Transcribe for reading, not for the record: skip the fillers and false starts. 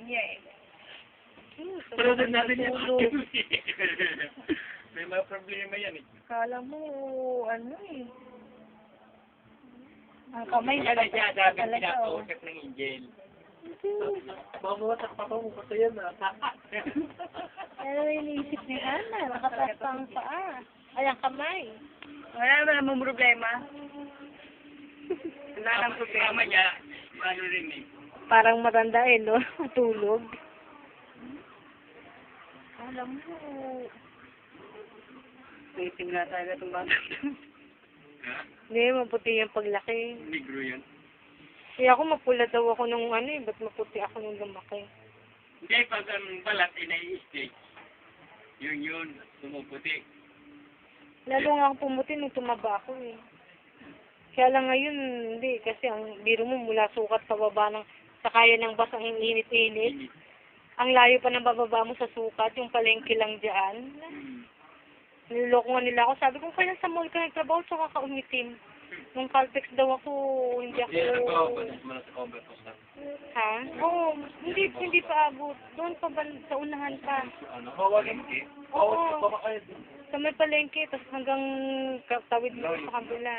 niya eh. Pero doon natin yan. Tulog. May mga problema yan eh. Kala mo, ano eh. Ang kamay Yan ay siya sabi talaga, oh. pinakausap ng angel. Mamuwasak pa ko kasi yan ah. Ano yung iniisip ni Hana? Nakataas pa ang paa. Ay, ang kamay. Wala naman namang problema. Wala nang problema. Kama niya, ano rin eh. Parang matanda eh, no? Matulog. Alam mo, waiting na talaga itong bata. Ha? Hindi, maputi yung paglaki. Negro yan. Kaya ako mapula daw ako nung ano eh, ba't maputi ako nung lumaki? Hindi, pag ang balat ay nai-stage, yun, tumuputi. Lalo nga akong pumuti nung tumaba ako eh. Kaya lang ngayon, hindi, kasi ang biro mo mula sukat sa baba ng, sa kaya ng bus ang init-init. Ang layo pa ng bababa mo sa sukat, yung palengke lang dyan. Niloloko nga nila ako. Sabi ko, kaya sa mall ka nagtrabaho, tsaka ka umitim. Nung Caltex daw ako, hindi ako... Ha? Oo, hindi pa abot. Doon pa ba, sa unahan pa. Ano? Hawagin eh. Oo. Sa may palengke, tapos hanggang tawid mo sa kabila.